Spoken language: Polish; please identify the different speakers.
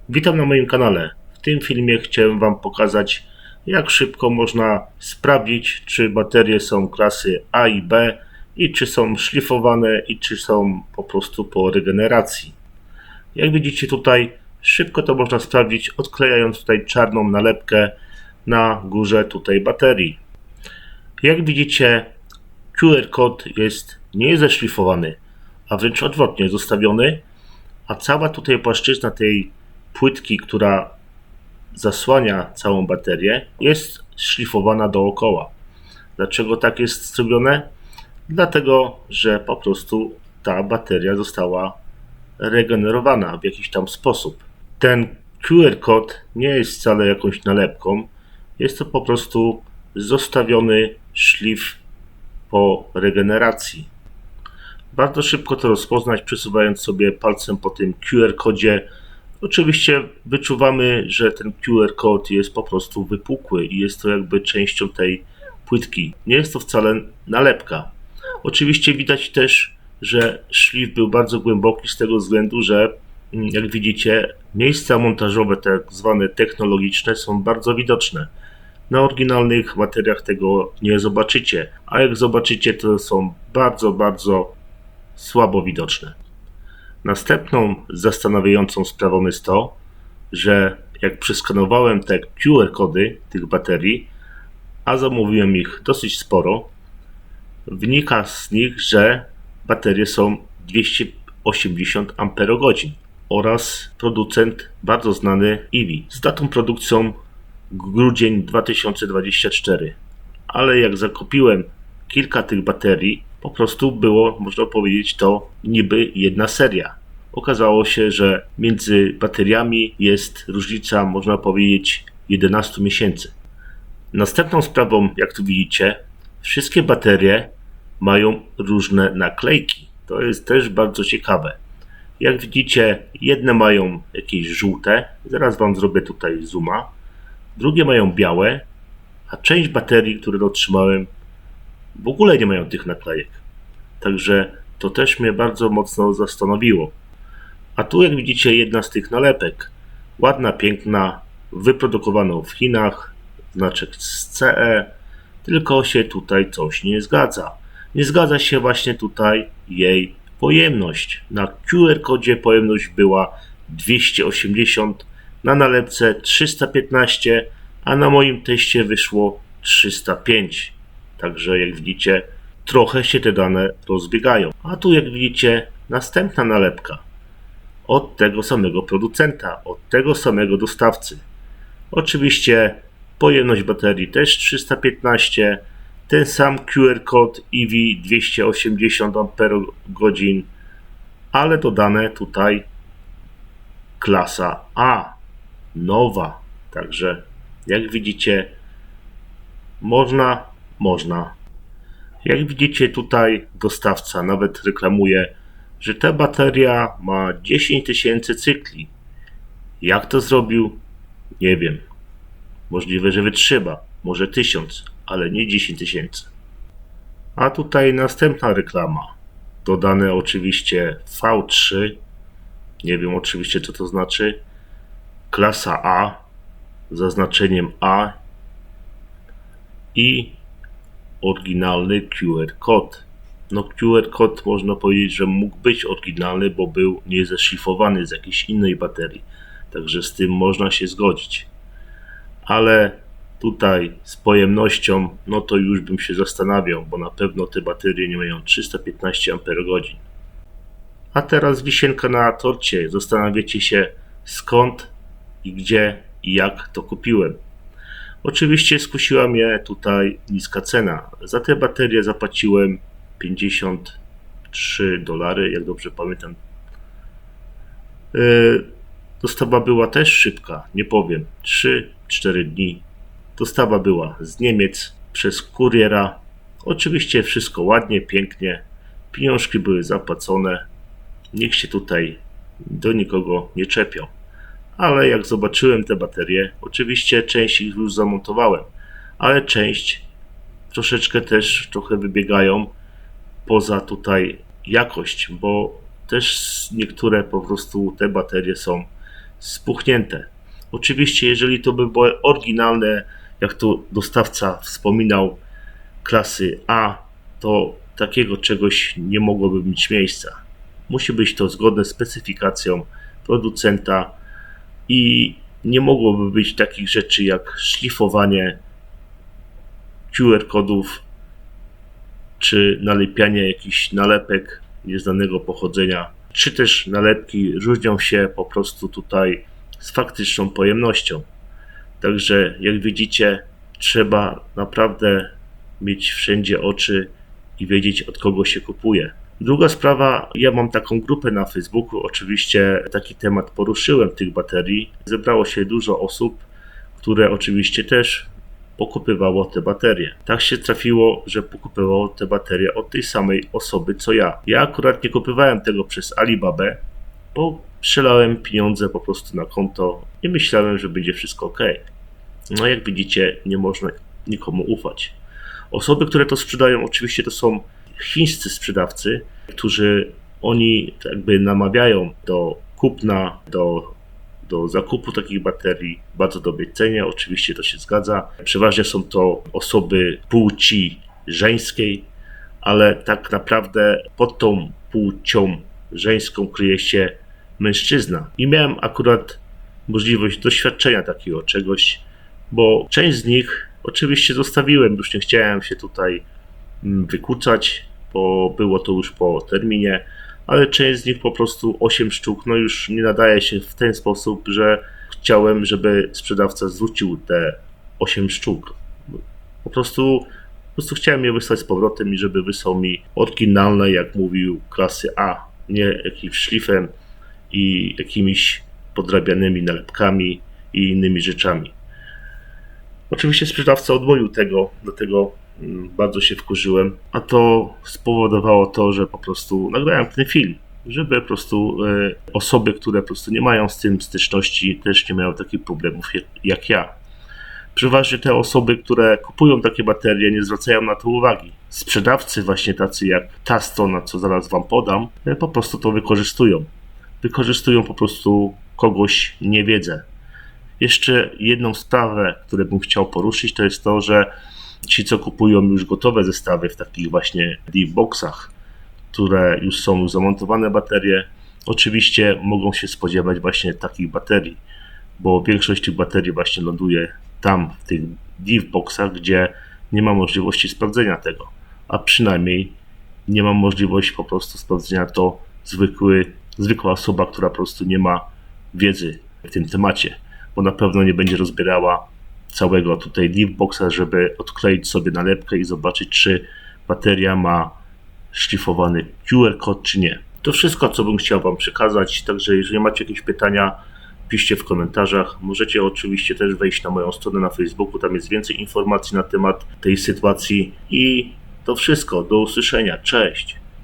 Speaker 1: Witam na moim kanale. W tym filmie chciałem Wam pokazać, jak szybko można sprawdzić, czy baterie są klasy A i B i czy są szlifowane i czy są po prostu po regeneracji. Jak widzicie tutaj, szybko to można sprawdzić, odklejając tutaj czarną nalepkę na górze tutaj baterii. Jak widzicie, QR kod nie jest zeszlifowany, a wręcz odwrotnie, zostawiony, a cała tutaj płaszczyzna tej płytki, która zasłania całą baterię, jest szlifowana dookoła. Dlaczego tak jest zrobione? Dlatego, że po prostu ta bateria została regenerowana w jakiś tam sposób. Ten QR kod nie jest wcale jakąś nalepką, jest to po prostu zostawiony szlif po regeneracji. Bardzo szybko to rozpoznać, przesuwając sobie palcem po tym QR kodzie. Oczywiście wyczuwamy, że ten QR kod jest po prostu wypukły i jest to jakby częścią tej płytki. Nie jest to wcale nalepka. Oczywiście widać też, że szlif był bardzo głęboki z tego względu, że jak widzicie, miejsca montażowe, tak zwane technologiczne, są bardzo widoczne. Na oryginalnych materiach tego nie zobaczycie, a jak zobaczycie, to są bardzo słabo widoczne. Następną zastanawiającą sprawą jest to, że jak przeskanowałem te QR kody tych baterii, a zamówiłem ich dosyć sporo, wynika z nich, że baterie są 280 Ah oraz producent bardzo znany EVI z datą produkcją grudzień 2024. Ale jak zakupiłem kilka tych baterii, po prostu było, można powiedzieć, to niby jedna seria. Okazało się, że między bateriami jest różnica, można powiedzieć, 11 miesięcy. Następną sprawą, jak tu widzicie, wszystkie baterie mają różne naklejki. To jest też bardzo ciekawe. Jak widzicie, jedne mają jakieś żółte, zaraz Wam zrobię tutaj zooma, drugie mają białe, a część baterii, które otrzymałem, w ogóle nie mają tych naklejek. Także to też mnie bardzo mocno zastanowiło. A tu jak widzicie jedna z tych nalepek. Ładna, piękna, wyprodukowana w Chinach, znaczek z CE, tylko się tutaj coś nie zgadza. Nie zgadza się właśnie tutaj jej pojemność. Na QR kodzie pojemność była 280, na nalepce 315, a na moim teście wyszło 305. Także jak widzicie, trochę się te dane rozbiegają. A tu jak widzicie, następna nalepka od tego samego producenta, od tego samego dostawcy. Oczywiście pojemność baterii też 315, ten sam QR kod EV 280 Ah, ale dodane tutaj klasa A, nowa. Także jak widzicie, można. Jak widzicie tutaj dostawca nawet reklamuje, że ta bateria ma 10 000 cykli. Jak to zrobił? Nie wiem. Możliwe, że wytrzyma. Może 1000, ale nie 10 000. A tutaj następna reklama. Dodane oczywiście V3. Nie wiem oczywiście co to znaczy. Klasa A z zaznaczeniem A i oryginalny QR kod. No QR kod można powiedzieć, że mógł być oryginalny, bo był niezeszlifowany z jakiejś innej baterii. Także z tym można się zgodzić. Ale tutaj z pojemnością, no to już bym się zastanawiał, bo na pewno te baterie nie mają 315 Ah. A teraz wisienka na torcie. Zastanawiacie się skąd i gdzie i jak to kupiłem. Oczywiście skusiła mnie tutaj niska cena. Za te baterie zapłaciłem $53, jak dobrze pamiętam. Dostawa była też szybka, nie powiem, 3-4 dni. Dostawa była z Niemiec przez kuriera. Oczywiście wszystko ładnie, pięknie. Pieniążki były zapłacone. Nikt się tutaj do nikogo nie czepiał. Ale jak zobaczyłem te baterie, oczywiście część ich już zamontowałem, ale część troszeczkę też trochę wybiegają poza tutaj jakość, bo też niektóre po prostu te baterie są spuchnięte. Oczywiście, jeżeli to by było oryginalne, jak to dostawca wspominał, klasy A, to takiego czegoś nie mogłoby mieć miejsca. Musi być to zgodne z specyfikacją producenta i nie mogłoby być takich rzeczy jak szlifowanie QR-kodów czy nalepianie jakichś nalepek nieznanego pochodzenia, czy też nalepki różnią się po prostu tutaj z faktyczną pojemnością. Także jak widzicie, trzeba naprawdę mieć wszędzie oczy i wiedzieć, od kogo się kupuje. Druga sprawa, ja mam taką grupę na Facebooku, oczywiście taki temat poruszyłem tych baterii. Zebrało się dużo osób, które oczywiście też pokupywało te baterie. Tak się trafiło, że pokupywało te baterie od tej samej osoby co ja. Ja akurat nie kupowałem tego przez Alibabę, bo przelałem pieniądze po prostu na konto i myślałem, że będzie wszystko ok. No jak widzicie, nie można nikomu ufać. Osoby, które to sprzedają, oczywiście to są chińscy sprzedawcy, którzy oni jakby namawiają do kupna, do zakupu takich baterii w bardzo dobrej cenie. Oczywiście to się zgadza. Przeważnie są to osoby płci żeńskiej, ale tak naprawdę pod tą płcią żeńską kryje się mężczyzna. I miałem akurat możliwość doświadczenia takiego czegoś, bo część z nich oczywiście zostawiłem, już nie chciałem się tutaj wykłócać, bo było to już po terminie, ale część z nich po prostu 8 sztuk, no już nie nadaje się w ten sposób, że chciałem, żeby sprzedawca zwrócił te 8 sztuk. Po prostu chciałem je wysłać z powrotem i żeby wysłał mi oryginalne, jak mówił, klasy A, nie jakimś szlifem i jakimiś podrabianymi nalepkami i innymi rzeczami. Oczywiście sprzedawca odmówił tego, dlatego bardzo się wkurzyłem, a to spowodowało to, że po prostu nagrałem ten film, żeby po prostu osoby, które po prostu nie mają z tym styczności, też nie mają takich problemów jak ja. Przeważnie te osoby, które kupują takie baterie, nie zwracają na to uwagi. Sprzedawcy właśnie tacy jak ta strona, co zaraz wam podam, po prostu to wykorzystują. Wykorzystują po prostu kogoś niewiedzę. Jeszcze jedną sprawę, którą bym chciał poruszyć, to jest to, że ci, co kupują już gotowe zestawy w takich właśnie D-boxach, które już są zamontowane baterie, oczywiście mogą się spodziewać właśnie takich baterii, bo większość tych baterii właśnie ląduje tam w tych D-boxach, gdzie nie ma możliwości sprawdzenia tego, a przynajmniej nie ma możliwości po prostu sprawdzenia to zwykła osoba, która po prostu nie ma wiedzy w tym temacie, bo na pewno nie będzie rozbierała całego tutaj leafboxa, żeby odkleić sobie nalepkę i zobaczyć, czy bateria ma szlifowany QR-kod, czy nie. To wszystko, co bym chciał wam przekazać, także jeżeli macie jakieś pytania, piszcie w komentarzach. Możecie oczywiście też wejść na moją stronę na Facebooku, tam jest więcej informacji na temat tej sytuacji i to wszystko. Do usłyszenia. Cześć!